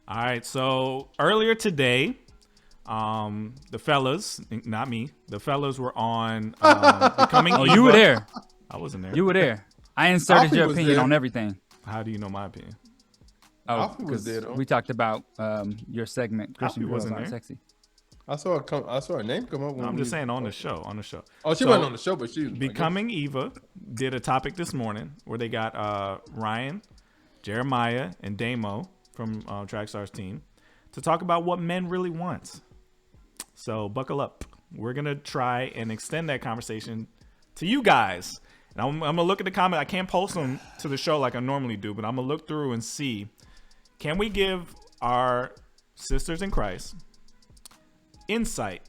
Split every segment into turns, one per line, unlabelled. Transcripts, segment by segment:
All right. So earlier today, the fellas, not me, the fellas were on Becoming Eva.
Oh, you were there.
I wasn't there.
You were there. I inserted your opinion
there.
on everything.
How do you know my opinion?
Oh,
Alfie was there, though.
we talked about your segment. Christian
Alfie
girls
wasn't
aren't
there.
sexy.
I saw her name come up.
No, I'm just saying on the show. On the show.
Oh, she
So,
wasn't on the show, but she was
Becoming Eva did a topic this morning where they got Ryan, Jeremiah, and Damo from Trackstarz team to talk about what men really want. So buckle up. We're going to try and extend that conversation to you guys. And I'm going to look at the comment. I can't post them to the show like I normally do, but I'm going to look through and see, can we give our sisters in Christ insight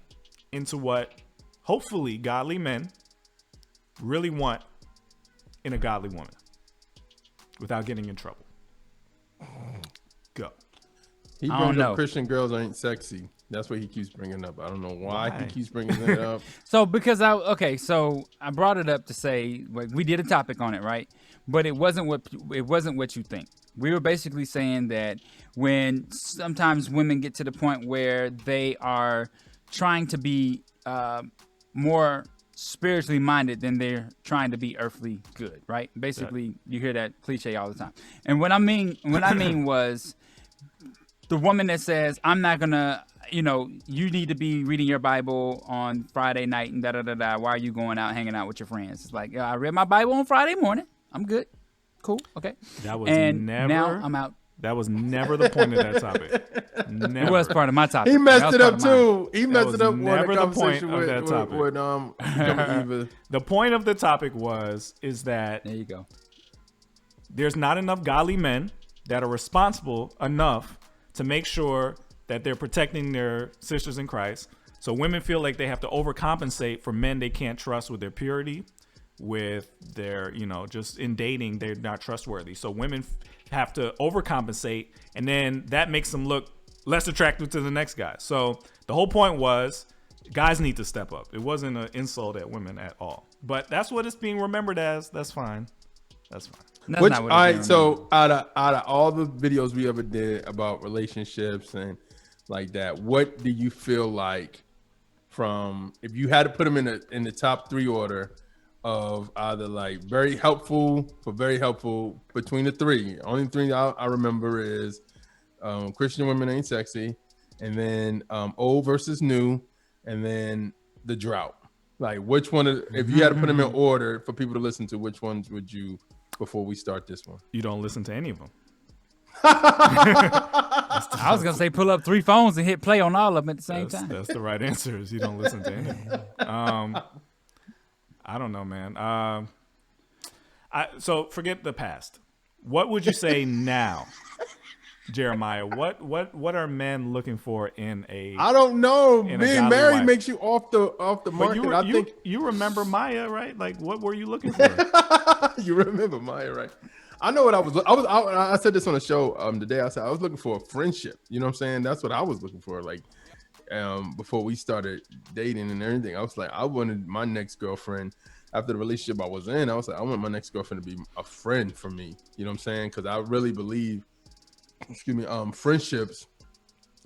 into what hopefully godly men really want in a godly woman without getting in trouble. Go.
He
I don't
brings
know.
up Christian girls ain't sexy. That's what he keeps bringing up. I don't know why he keeps bringing it up.
So because so I brought it up to say we did a topic on it, right? But it wasn't what you think. We were basically saying that when sometimes women get to the point where they are trying to be more spiritually minded than they're trying to be earthly good, right? Basically, you hear that cliche all the time. And what I mean was the woman that says, I'm not gonna, you need to be reading your Bible on Friday night and da-da-da-da. Why are you going out hanging out with your friends? It's like, I read my Bible on Friday morning. I'm good. Cool. Okay.
That was
now I'm out.
That was never the point of that topic. Never.
It was part of my topic.
He messed it up too. He messed it up on
never
the
the point
conversation
of that topic.
with Becoming Eva.
The point of the topic is that
There you go.
there's not enough godly men that are responsible enough to make sure that they're protecting their sisters in Christ. So women feel like they have to overcompensate for men they can't trust with their purity, with their, just in dating, they're not trustworthy. So women have to overcompensate, and then that makes them look less attractive to the next guy. So the whole point was guys need to step up. It wasn't an insult at women at all. But that's what it's being remembered as. That's fine. That's fine.
That's
Which,
not what
all
it's
right,
doing.
so out of all the videos we ever did about relationships and like that, what do you feel like from, if you had to put them in the top 3 order of either like very helpful between the 3? Only 3 I remember is Christian women ain't sexy, and then old versus new, and then the drought. Like which one, if you had to put them in order for people to listen to, which ones would you, before we start this one?
You don't listen to any of them.
I was gonna say pull up 3 phones and hit play on all of them at the same time.
That's the right answer. Is you don't listen to any of them. I don't know, man. So forget the past. What would you say now, Jeremiah? What are men looking for in a?
I don't know.
in a
Being
godly
married
wife?
makes you off the
But
market.
you remember Maya, right? Like, what were you looking for?
You remember Maya, right? I know what I said this on the show today. I said I was looking for a friendship. You know what I'm saying? That's what I was looking for. Like before we started dating and everything, I was like, I wanted my next girlfriend after the relationship I was in. I was like, I want my next girlfriend to be a friend for me. You know what I'm saying? Because I really believe, friendships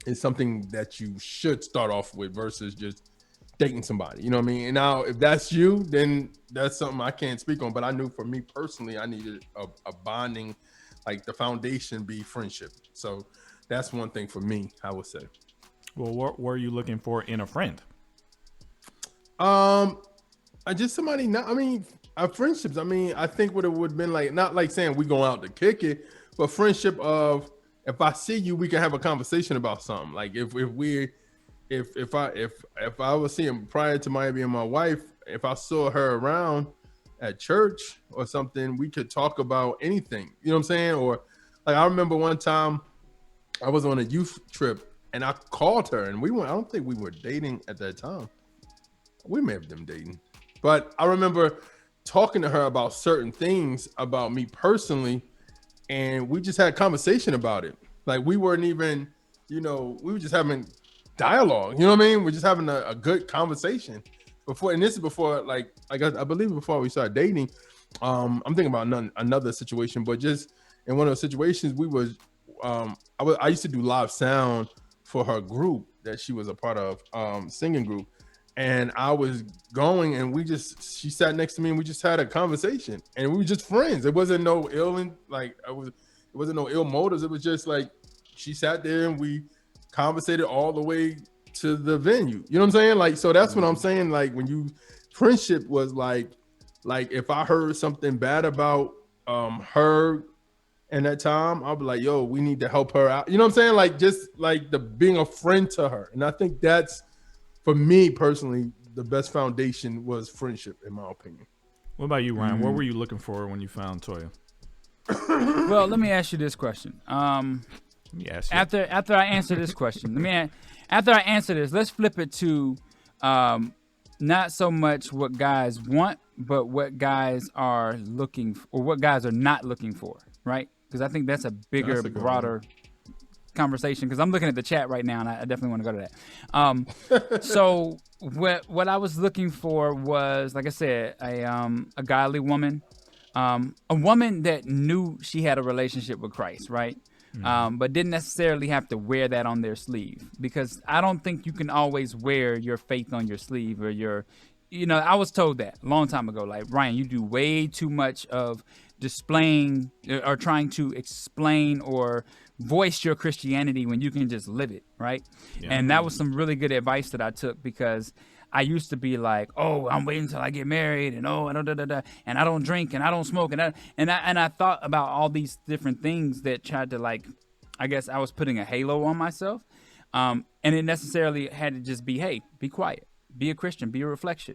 is something that you should start off with versus just dating somebody. You know what I mean? And now if that's you, then that's something I can't speak on. But I knew for me personally, I needed a bonding, like the foundation be friendship. So that's one thing for me, I would say.
Well, what were you looking for in a friend?
I just somebody not, friendships. I think what it would have been like, not like saying we going out to kick it, but friendship of, if I see you, we can have a conversation about something. Like if I was seeing, prior to Maya being my wife, if I saw her around at church or something, we could talk about anything. You know what I'm saying? Or like I remember one time I was on a youth trip and I called her and we went. I don't think we were dating at that time. We may have been dating, but I remember talking to her about certain things about me personally, and we just had a conversation about it. Like we weren't even, we were just having dialogue. You know what I mean? We're just having a good conversation before. And this is before, I believe before we started dating. I'm thinking about another situation, but just in one of those situations, I used to do live sound for her group that she was a part of, singing group. And I was going, and she sat next to me, and we just had a conversation, and we were just friends. It wasn't no ill, it wasn't no ill motives. It was just like she sat there, and we conversated all the way to the venue. You know what I'm saying? Like, so that's what I'm saying. Like, friendship was like if I heard something bad about her in that time, I'll be like, yo, we need to help her out. You know what I'm saying? Like, just like being a friend to her. And I think that's, for me personally, the best foundation was friendship, in my opinion.
What about you, Ryan? What were you looking for when you found Toya?
Well, let me ask you this question.
Yes.
After I answer this question, after I answer this, let's flip it to not so much what guys want, but what guys are looking for, or what guys are not looking for, right? Because I think that's a bigger, broader conversation, because I'm looking at the chat right now, and I definitely want to go to that. So what I was looking for was, like I said, a godly woman, a woman that knew she had a relationship with Christ, right? But didn't necessarily have to wear that on their sleeve, because I don't think you can always wear your faith on your sleeve, or I was told that a long time ago, like, Ryan, you do way too much of displaying or trying to explain or voice your Christianity when you can just live it, right? Yeah. And that was some really good advice that I took, because I used to be like, oh, I'm waiting until I get married, and and I don't drink, and I don't smoke, and I thought about all these different things that tried to, like, I guess I was putting a halo on myself, and it necessarily had to just be, hey, be quiet. Be a Christian, be a reflection.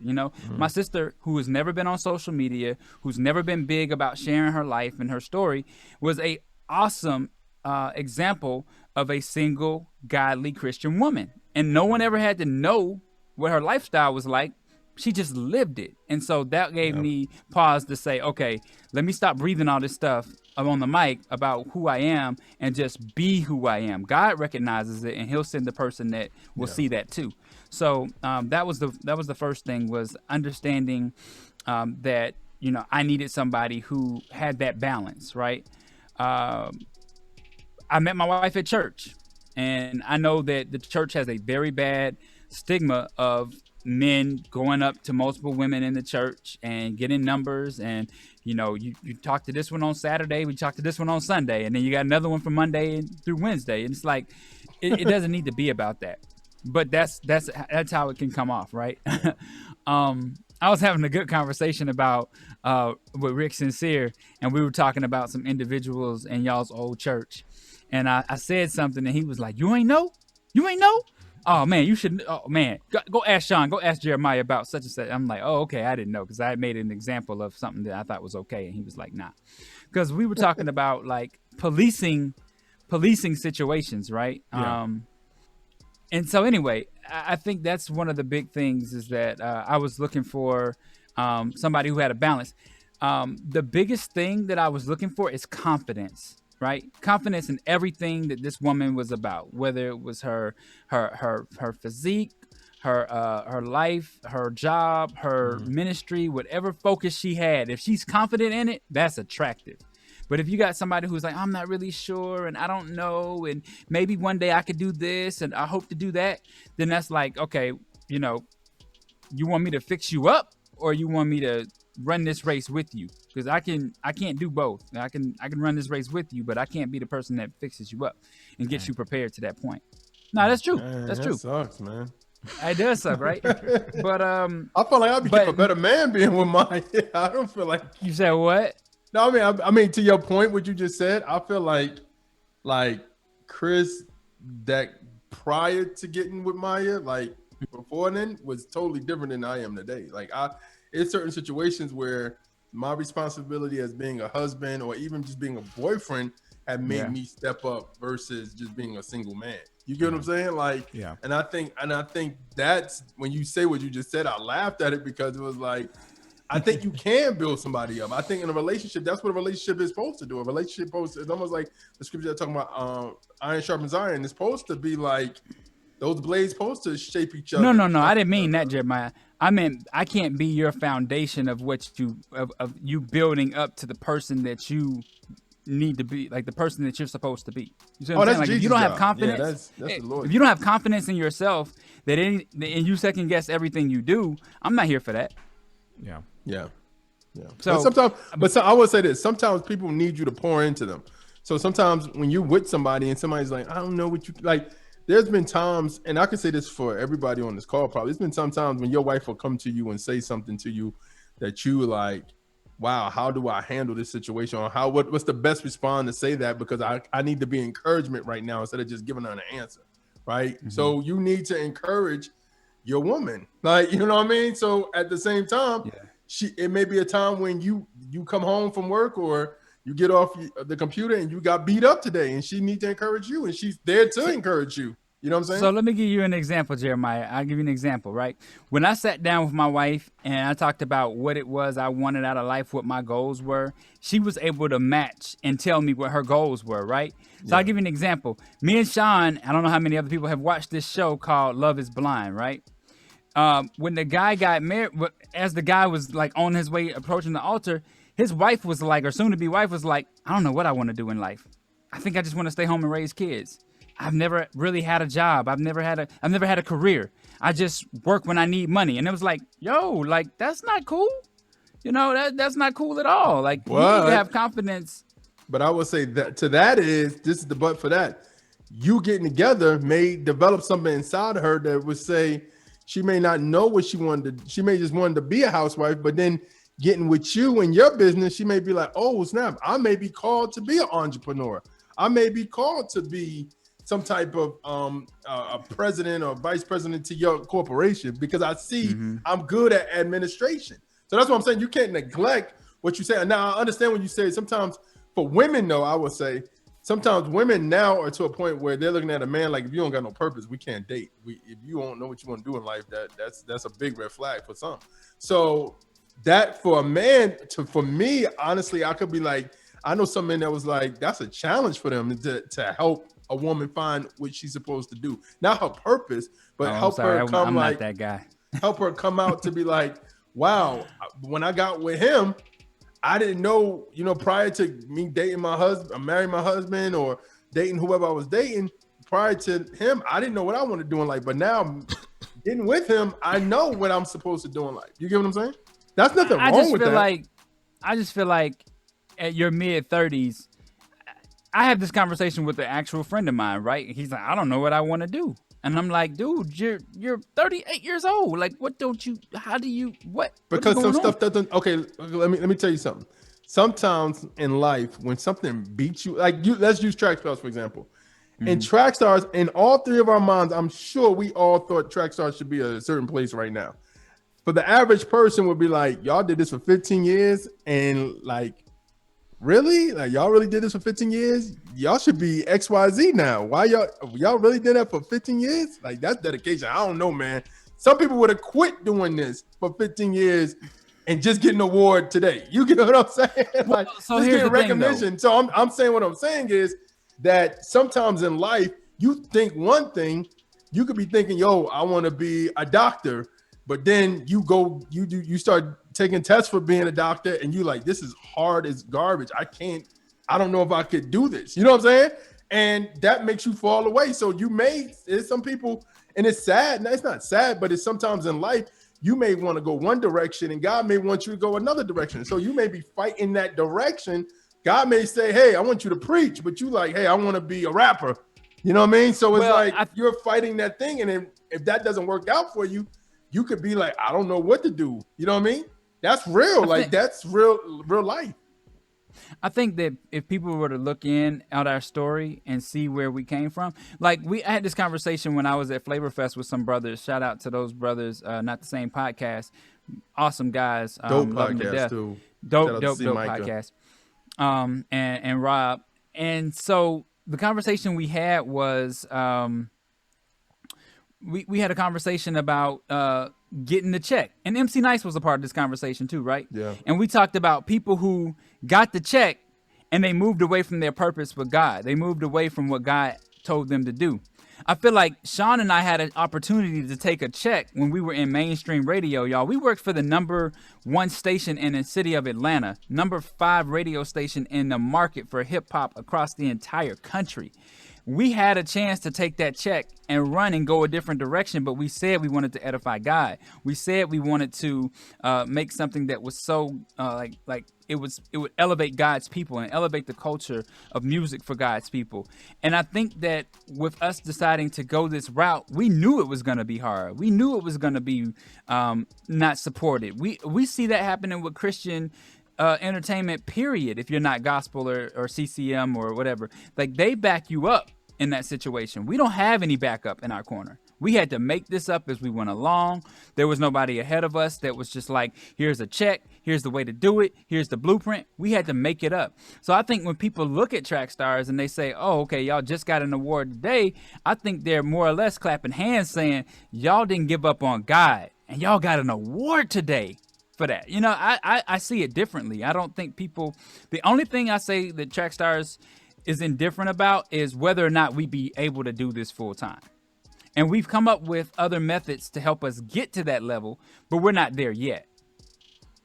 My sister, who has never been on social media, who's never been big about sharing her life and her story, was a awesome example of a single, godly Christian woman. And no one ever had to know what her lifestyle was like. She just lived it. And so that gave me pause to say, okay, let me stop breathing all this stuff on the mic about who I am and just be who I am. God recognizes it, and he'll send the person that will see that too. So that was the first thing, was understanding that, I needed somebody who had that balance, right? I met my wife at church, and I know that the church has a very bad stigma of men going up to multiple women in the church and getting numbers, and you talk to this one on Saturday, we talk to this one on Sunday, and then you got another one from Monday through Wednesday, and it's like it doesn't need to be about that, but that's how it can come off, right? I was having a good conversation about with Rick Sincere, and we were talking about some individuals in y'all's old church, and I said something, and he was like, you ain't know? Oh man, you should. Oh man, go ask Sean. Go ask Jeremiah about such and such. I'm like, oh okay, I didn't know, because I made an example of something that I thought was okay, and he was like, nah, because we were talking about like policing situations, right? Yeah. And so anyway, I think that's one of the big things, is that I was looking for somebody who had a balance. The biggest thing that I was looking for is confidence. Right? Confidence in everything that this woman was about, whether it was her physique, her life, her job, her ministry, whatever focus she had. If she's confident in it, that's attractive. But if you got somebody who's like, I'm not really sure, and I don't know, and maybe one day I could do this, and I hope to do that, then that's like, okay, you want me to fix you up, or you want me to run this race with you? Because I can't do both. I can run this race with you, but I can't be the person that fixes you up and gets you prepared to that point. No, that's true. That's true.
That sucks, man.
It does suck, right? But
I feel like I'd become a better man being with mine. I don't feel like
you said what?
No, I mean to your point, what you just said, I feel like Chris, that prior to getting with Maya, like before then, was totally different than I am today. Like it's certain situations where my responsibility as being a husband, or even just being a boyfriend, had made me step up versus just being a single man. You get what I'm saying? Like, and I think that's when you say what you just said, I laughed at it, because it was like, I think you can build somebody up. I think in a relationship, that's what a relationship is supposed to do. A relationship is almost like the scripture that's talking about iron sharpens iron. It's supposed to be like those blades supposed to shape each other.
No. I didn't mean that, Jeremiah. I meant I can't be your foundation of what you building up to the person that you need to be, like the person that you're supposed to be. You see
Oh,
what I'm saying?
that's
Like if you
Jesus'
don't have
job.
confidence,
Yeah, that's the Lord.
if you don't have confidence in yourself and you second guess everything you do, I'm not here for that.
Yeah.
Yeah. Yeah.
So
I would say this. Sometimes people need you to pour into them. So sometimes when you're with somebody and somebody's like, I don't know what you like. There's been times, and I can say this for everybody on this call probably. There's been some times when your wife will come to you and say something to you that you like, wow, how do I handle this situation? Or what's the best response to say that? Because I need to be encouragement right now instead of just giving her an answer. Right. Mm-hmm. So you need to encourage your woman. Like, you know what I mean? So at the same time, it may be a time when you come home from work or you get off the computer and you got beat up today and she needs to encourage you and she's there to encourage you. You know what I'm saying?
So let me give you an example, Jeremiah. I'll give you an example, right? When I sat down with my wife and I talked about what it was I wanted out of life, what my goals were, she was able to match and tell me what her goals were, right? So I'll give you an example. Me and Sean, I don't know how many other people have watched this show called Love is Blind, right? When the guy got married, as the guy was like on his way approaching the altar, his wife was like, or soon to be wife was like, I don't know what I want to do in life. I think I just want to stay home and raise kids. I've never really had a job. I've never had a career. I just work when I need money. And it was like, yo, like that's not cool. You know, that's not cool at all. Like you need to have confidence.
But I would say that this is the but for that. You getting together may develop something inside of her that would say she may not know what she wanted to. She may just wanted to be a housewife, but then getting with you and your business, she may be like, oh snap, I may be called to be an entrepreneur. I may be called to be some type of a president or vice president to your corporation because I see I'm good at administration. So that's what I'm saying. You can't neglect what you say. Now I understand when you say sometimes for women though, I would say sometimes women now are to a point where they're looking at a man like, if you don't got no purpose, we can't date. If you don't know what you want to do in life, that's a big red flag for some. So that for a man for me, honestly, I could be like, I know some men that was like, that's a challenge for them to help a woman find what she's supposed to do. Not her purpose, but help her come like
not that guy.
Help her come out to be like, wow, when I got with him, I didn't know, prior to me dating my husband, or marrying my husband or dating whoever I was dating, prior to him, I didn't know what I wanted to do in life. But now getting with him, I know what I'm supposed to do in life. You get what I'm saying? That's nothing wrong with that.
I just feel like at your mid-30s, I have this conversation with an actual friend of mine, right? He's like, I don't know what I want to do. And I'm like, dude, you're 38 years old. Like, what? Because
some stuff doesn't. Okay, let me tell you something. Sometimes in life, when something beats you, let's use Trackstarz for example. In Trackstarz, in all three of our minds, I'm sure we all thought Trackstarz should be a certain place right now. But the average person would be like, y'all did this for 15 years, and like, really? Like, y'all really did this for 15 years? Y'all should be XYZ now. Why y'all really did that for 15 years? Like, that's dedication. I don't know, man. Some people would have quit doing this for 15 years and just get an award today. You get what I'm saying? Like,
so
just
here's
getting
the
recognition.
thing,
so I'm saying what I'm saying is that sometimes in life, you think one thing, you could be thinking, yo, I want to be a doctor. But then you start taking tests for being a doctor and you like, this is hard as garbage. I don't know if I could do this. You know what I'm saying? And that makes you fall away. So there's some people, and it's sad. No, it's not sad, but it's sometimes in life, you may want to go one direction and God may want you to go another direction. So you may be fighting that direction. God may say, hey, I want you to preach, but you like, hey, I want to be a rapper. You know what I mean? So it's you're fighting that thing. And then if that doesn't work out for you, you could be like, I don't know what to do. You know what I mean? That's real. That's real life.
I think that if people were to look at our story and see where we came from, like I had this conversation when I was at Flavor Fest with some brothers. Shout out to those brothers, not the same podcast. Awesome guys.
Dope podcast too.
Dope podcast. And Rob. And so the conversation we had was, we had a conversation about getting the check, and MC Nice was a part of this conversation too, right?
Yeah.
And we talked about people who got the check and they moved away from their purpose with God. They moved away from what God told them to do. I feel like Sean and I had an opportunity to take a check when we were in mainstream radio, y'all. We worked for the #1 station in the city of Atlanta, #5 radio station in the market for hip hop across the entire country. We had a chance to take that check and run and go a different direction, but we said we wanted to edify God. We said we wanted to make something that was so like it would elevate God's people and elevate the culture of music for God's people. And I think that with us deciding to go this route, we knew it was going to be hard. We knew it was going to be not supported. We see that happening with Christian entertainment, period. If you're not gospel or CCM or whatever, like they back you up in that situation. We don't have any backup in our corner. We had to make this up as we went along. There was nobody ahead of us that was just like, here's a check, here's the way to do it, here's the blueprint. We had to make it up. So I think when people look at Trackstarz and they say, oh, okay, y'all just got an award today, I think they're more or less clapping hands saying, y'all didn't give up on God and y'all got an award today for that. You know, I see it differently. I don't think people, the only thing I say that Trackstarz is indifferent about is whether or not we be able to do this full time. And we've come up with other methods to help us get to that level, but we're not there yet.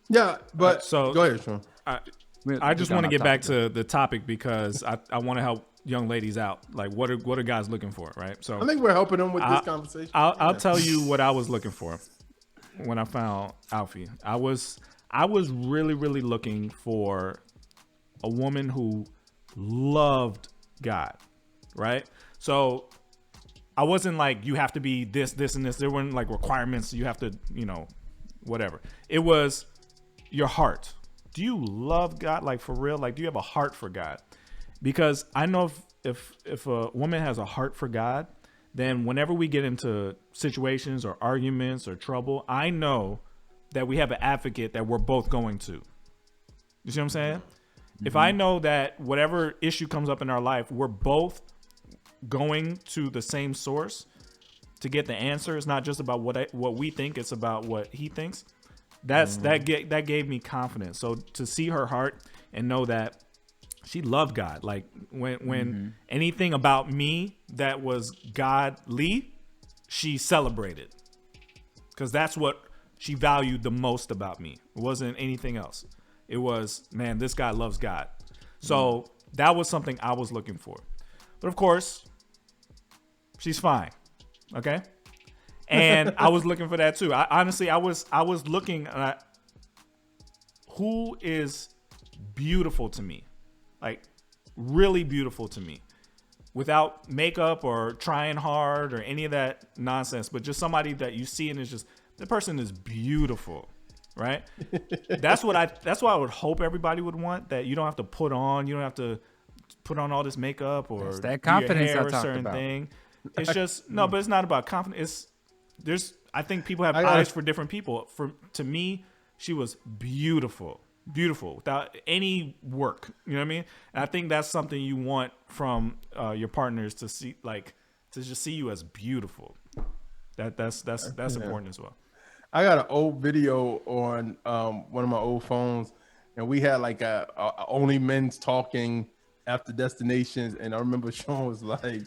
Yeah, but
so
go ahead, Sean.
I just want to get back to the topic because I want to help young ladies out. Like, what are guys looking for, right? So
I think we're helping them with this conversation.
I'll tell you what I was looking for when I found Alfie. I was really, really looking for a woman who loved God, right? So I wasn't like, you have to be this, and this. There weren't like requirements. You have to, whatever. It was your heart. Do you love God? Like, for real? Like, do you have a heart for God? Because I know if a woman has a heart for God, then whenever we get into situations or arguments or trouble, I know that we have an advocate that we're both going to. You see what I'm saying? Mm-hmm. If I know that whatever issue comes up in our life, we're both going to the same source to get the answer. It's not just about what we think, it's about what he thinks. That gave me confidence. So to see her heart and know that she loved God, like when anything about me that was godly, she celebrated, because that's what she valued the most about me. It wasn't anything else. It was, man, this guy loves God. So that was something I was looking for. But of course, she's fine. Okay. And I was looking for that too. I was looking at who is beautiful to me, like really beautiful to me, without makeup or trying hard or any of that nonsense, but just somebody that you see and it's just, the person is beautiful, right? That's what I would hope everybody would want, that you don't have to put on all this makeup or
that's that confidence
your hair
I talked
a certain
about.
thing. It's just but it's not about confidence. I think people have eyes for different people. To me, she was beautiful without any work. You know what I mean? And I think that's something you want from your partners, to see, like, to just see you as beautiful. That's important as well.
I got an old video on one of my old phones, and we had like a only men's talking after destinations, and I remember Sean was like,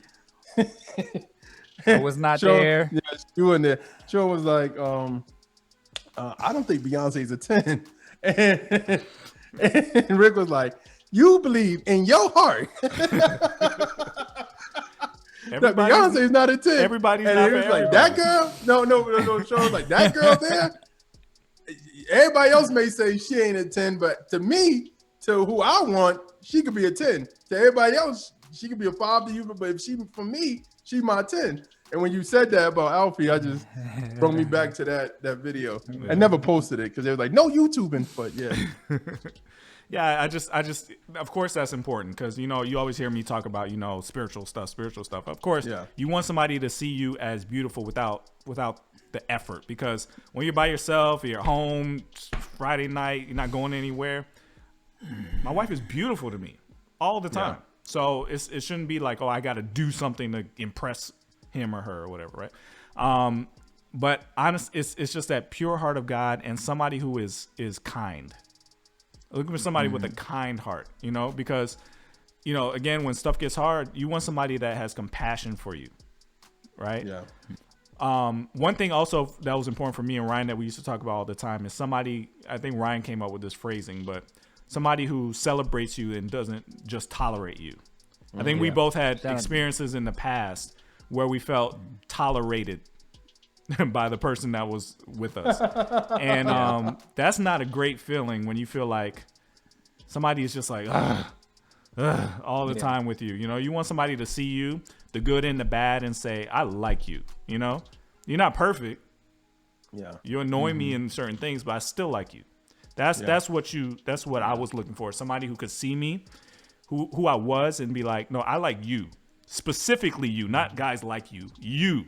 I was not there.
Yeah, you in there. Sean was like, I don't think Beyonce's a 10. And Rick was like, you believe in your heart. Beyonce's not a 10.
Everybody's
and
not
he was
for
like,
everybody.
that girl? No. Sean was like, that girl there? Everybody else may say she ain't a 10, but to me, to who I want, she could be a 10. To everybody else, she could be a 5 to you, but if she, for me, she my 10. And when you said that about Alfie, I just brought me back to that video. Yeah. I never posted it because they were like, no YouTubing, but yeah.
Yeah, I just, of course that's important, because, you always hear me talk about, spiritual stuff. Of course, yeah. You want somebody to see you as beautiful without the effort, because when you're by yourself, you're at home, Friday night, you're not going anywhere. My wife is beautiful to me all the time. Yeah. So it shouldn't be like, oh, I got to do something to impress him or her or whatever, right? But honestly, it's just that pure heart of God, and somebody who is kind. Looking for somebody with a kind heart, because, again, when stuff gets hard, you want somebody that has compassion for you. right?
Yeah.
One thing also that was important for me and Ryan that we used to talk about all the time is somebody, I think Ryan came up with this phrasing, but somebody who celebrates you and doesn't just tolerate you. I think we both had experiences in the past where we felt tolerated by the person that was with us. And that's not a great feeling when you feel like somebody is just like, all the time with you. You know, you want somebody to see you, the good and the bad, and say, I like you. You know, you're not perfect.
Yeah.
You annoy me in certain things, but I still like you. That's what I was looking for. Somebody who could see me, who I was, and be like, no, I like you. Specifically you, not guys like you. You.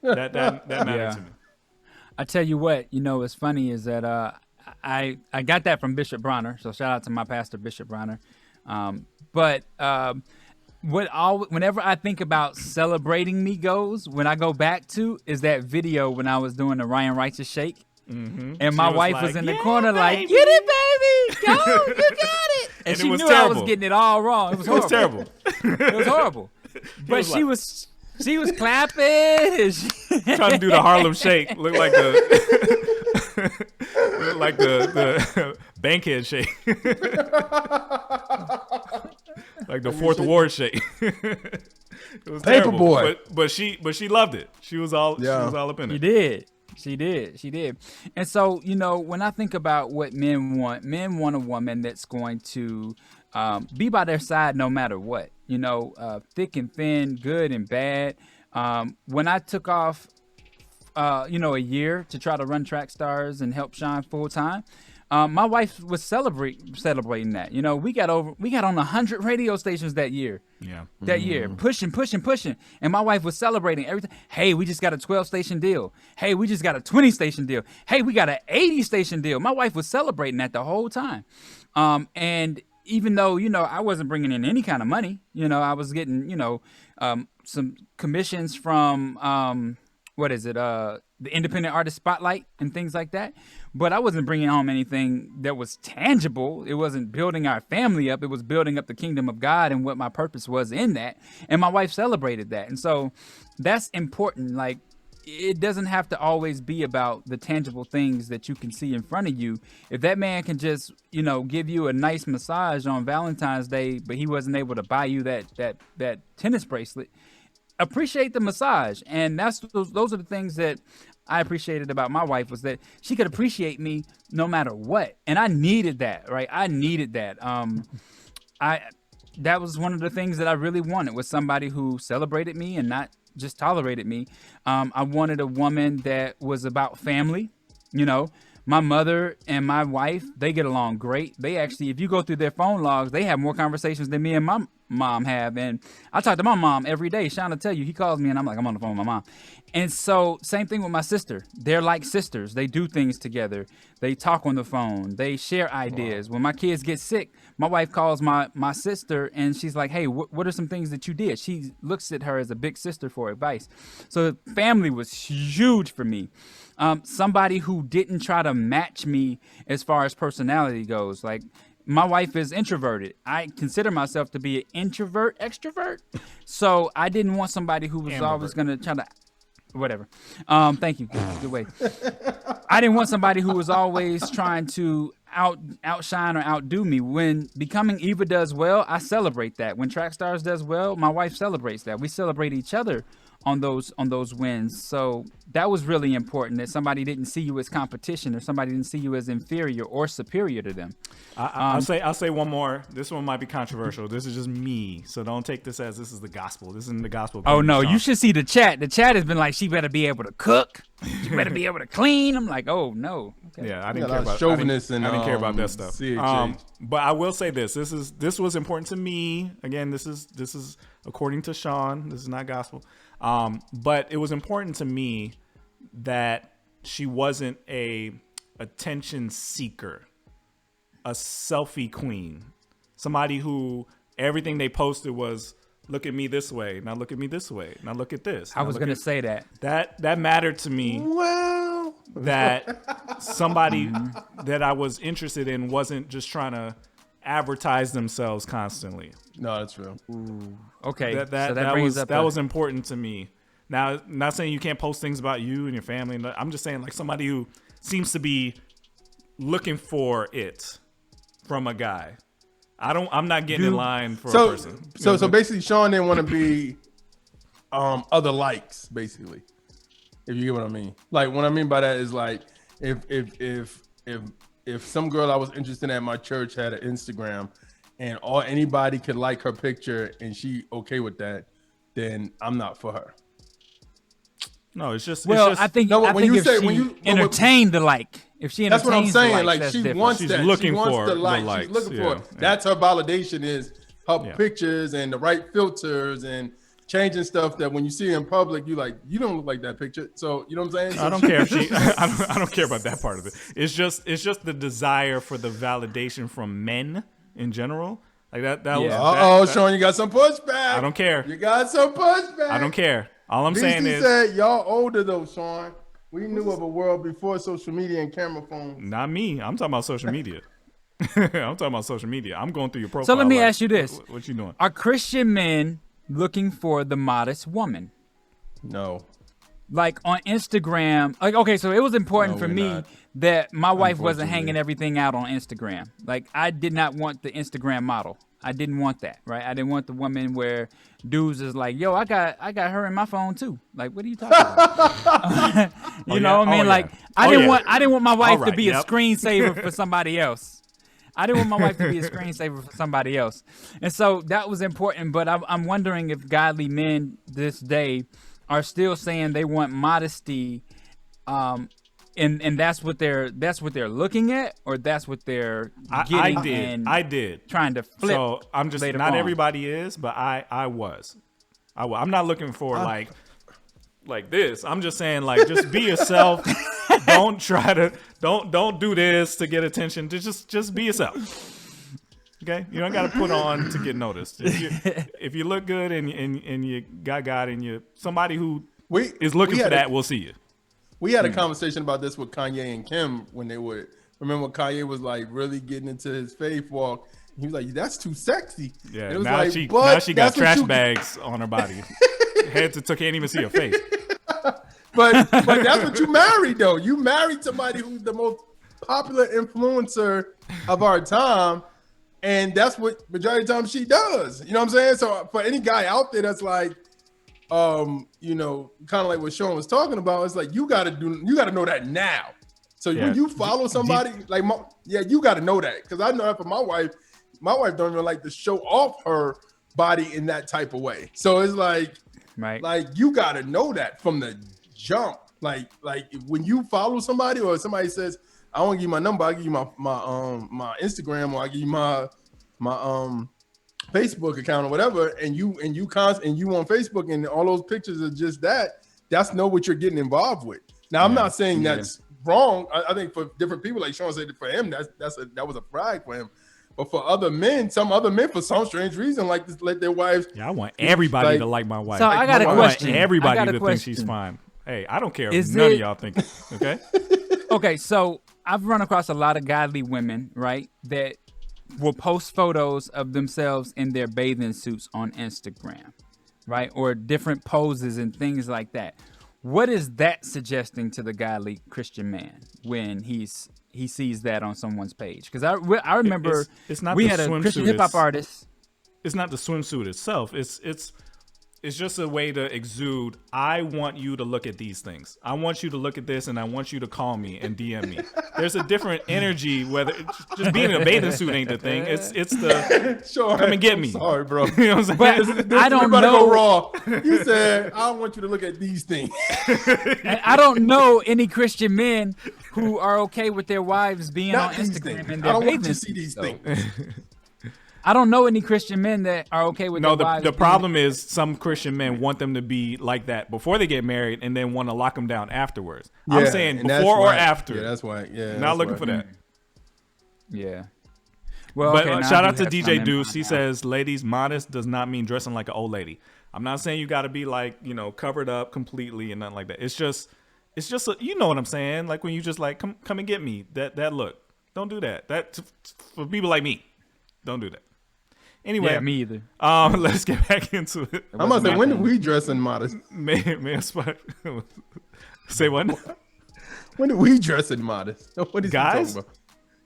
That mattered to me.
I tell you what, you know, what's funny is that I got that from Bishop Bronner. So shout out to my pastor, Bishop Bronner. Whenever I think about celebrating me goes, when I go back to is that video when I was doing the Ryan Righteous shake. Mm-hmm. And my wife was in the corner like, get it, baby. Go, you got it. And she knew terrible. I was getting it all wrong. It was horrible.
Terrible.
It was horrible. But she was clapping. And
trying to do the Harlem Shake. Look like the Bankhead Shake. Like the Fourth Ward Shake. It was terrible.
Boy.
But she loved it. She was all up in it.
She did. And so, you know, when I think about what men want a woman that's going to be by their side no matter what. You know, thick and thin, good and bad. When I took off, a year to try to run Trackstarz and help Sean full time, my wife was celebrating that. You know, we got on 100 radio stations that year.
Yeah.
That year, pushing. And my wife was celebrating everything. Hey, we just got a 12-station deal. Hey, we just got a 20-station deal. Hey, we got an 80-station deal. My wife was celebrating that the whole time. And even though, you know, I wasn't bringing in any kind of money, you know, I was getting, you know, some commissions from, the Independent Artist Spotlight and things like that. But I wasn't bringing home anything that was tangible. It wasn't building our family up. It was building up the kingdom of God and what my purpose was in that. And my wife celebrated that. And so that's important. Like, it doesn't have to always be about the tangible things that you can see in front of you. If that man can just, you know, give you a nice massage on Valentine's Day, but he wasn't able to buy you that tennis bracelet, appreciate the massage. And those are the things that I appreciated about my wife, was that she could appreciate me no matter what. And I needed that, right? I needed that. That was one of the things that I really wanted, was somebody who celebrated me and not just tolerated me. I wanted a woman that was about family. You know, my mother and my wife, they get along great. They actually, if you go through their phone logs, they have more conversations than me and my mom have. And I talk to my mom every day. Sean will tell you, he calls me and I'm like, I'm on the phone with my mom. And so same thing with my sister. They're like sisters. They do things together. They talk on the phone. They share ideas. Wow. When my kids get sick, my wife calls my sister and she's like, hey, what are some things that you did? She looks at her as a big sister for advice. So family was huge for me. Somebody who didn't try to match me as far as personality goes. Like, my wife is introverted. I consider myself to be an extrovert. So I didn't want somebody who was always going to try to, whatever. Thank you. Good way. I didn't want somebody who was always trying to outshine or outdo me. When Becoming Eva does well, I celebrate that. When Trackstarz does well, my wife celebrates that. We celebrate each other on those wins. So that was really important, that somebody didn't see you as competition, or somebody didn't see you as inferior or superior to them.
I'll say one more. This one might be controversial. This is just me, so don't take this as this is the gospel. This isn't the gospel.
Oh no, you should see the chat. The chat has been like, she better be able to cook. She better be able to clean. I'm like, oh no. Okay.
Yeah, I didn't care about chauvinist. I didn't care about that stuff. But I will say this. This was important to me. Again, this is according to Sean. This is not gospel. But it was important to me that she wasn't a attention seeker, a selfie queen, somebody who everything they posted was, look at me this way, now look at me this way, now look at this.
I was going to say
that mattered to me.
Well,
that somebody that I was interested in wasn't just trying to advertise themselves constantly.
No, that's real.
Ooh. Okay,
that was important to me. Now, not saying you can't post things about you and your family. I'm just saying like somebody who seems to be looking for it from a guy. I'm not getting in line for a person.
So basically, Sean didn't want to be other likes, basically. If you get what I mean. Like what I mean by that is like if some girl I was interested in at my church had an Instagram and anybody could like her picture and she okay with that, then I'm not for her.
No, it's just.
I think if she entertained the like, if she
that's what I'm saying.
The likes,
like she
different.
wants
She's
that.
looking
she wants
for
the likes.
likes.
She's looking for it. That's her validation is her pictures and the right filters and changing stuff that when you see in public, you don't look like that picture. So you know what I'm saying? So
I don't care if she. I don't care about that part of it. It's just the desire for the validation from men in general. Like that.
Sean, you got some pushback.
I don't care.
You got some pushback.
I don't care. All I'm saying is,
said y'all older though, Sean. We knew of a world before social media and camera phones.
Not me. I'm talking about social media. I'm talking about social media. I'm going through your profile.
So let me ask you this:
What you doing?
Are Christian men looking for the modest woman?
No.
Like on Instagram, like okay, so it was important for me that my wife wasn't hanging everything out on Instagram. Like I did not want the Instagram model. I didn't want that, right? I didn't want the woman where dudes is like, yo, I got her in my phone too. Like, what are you talking about? you know what I mean? Like, I didn't want my wife to be a screensaver for somebody else. I didn't want my wife to be a screensaver for somebody else. And so that was important. But I'm wondering if godly men this day are still saying they want modesty, and that's what they're looking at, or that's what they're getting.
I did
trying to flip.
So I'm just not everybody is, but I was. I'm not looking for like this. I'm just saying like just be yourself. Don't try to don't do this to get attention. Just be yourself. Okay, you don't got to put on to get noticed. If you look good and you got God and you somebody who is looking for that, we'll see you.
We had a conversation about this with Kanye and Kim when they would remember when Kanye was like really getting into his faith walk. He was like, "That's too sexy."
Yeah,
it was
now
like,
she got trash bags on her body. Can't even see her face.
But that's what you married though. You married somebody who's the most popular influencer of our time. And that's what majority of the time she does. You know what I'm saying? So for any guy out there that's like, you know, kind of like what Sean was talking about, it's like you gotta know that now. So when you follow somebody, you gotta know that. Because I know that for my wife don't even like to show off her body in that type of way. So it's like, like you gotta know that from the jump. Like when you follow somebody or somebody says, I won't give you my number, I'll give you my Instagram, or I'll give you my Facebook account or whatever, and you on Facebook and all those pictures are just that's know what you're getting involved with. Now I'm not saying that's wrong. I think for different people, like Sean said, for him that was a brag for him. But for some other men for some strange reason like to let their wives.
Yeah, I want everybody to like my wife.
So I got a question.
I want everybody to think she's fine. Hey, I don't care if none of y'all think it. Okay.
Okay, so I've run across a lot of godly women, right, that will post photos of themselves in their bathing suits on Instagram, right, or different poses and things like that. What is that suggesting to the godly Christian man when he sees that on someone's page? Because I remember
it's not
we
the
had a
swimsuit,
Christian hip hop artist.
It's not the swimsuit itself. It's just a way to exude, I want you to look at these things. I want you to look at this, and I want you to call me and DM me. There's a different energy, whether just being in a bathing suit ain't the thing. It's the come and get me.
Sorry, bro.
You know what I'm saying?
But I don't know.
Go raw. You said, I want you to look at these things.
And I don't know any Christian men who are okay with their wives being on Instagram in their bathing suits. I don't want you to see these things. I don't know any Christian men that are okay with their wives.
The problem is some Christian men want them to be like that before they get married and then want to lock them down afterwards. Yeah, I'm saying before or after.
Yeah, that's why. Yeah,
not looking for that.
Yeah. Well,
but shout out to DJ Deuce. He says, ladies, modest does not mean dressing like an old lady. I'm not saying you got to be like, covered up completely and nothing like that. It's just, you know what I'm saying? Like when you just like, come and get me. That look. Don't do that. For people like me, don't do that. Anyway,
Yeah, me either.
let's get back into it.
I'm about to say, when did we dress in modest?
Man, spot. Say what?
When did we dress in modest? What is he
Guys?
talking about?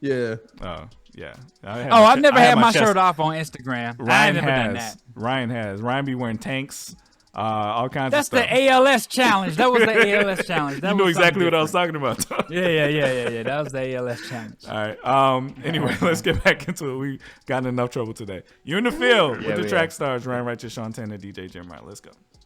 Yeah.
Oh, yeah.
I've never had my
chest-
shirt off on Instagram. I
Ryan
ain't never done
has.
that.
Ryan has. Ryan be wearing tanks, all kinds
That's
of stuff.
the ALS challenge. That was the ALS challenge. That
You know
was
exactly
something
what I was talking about.
Yeah. That was the ALS challenge.
All right. Anyway, let's get back into it. We got in enough trouble today. You're in the field with the
we
Trackstarz. Ryan Righteous, Sean Tanner, DJ Jeremiah. Let's go.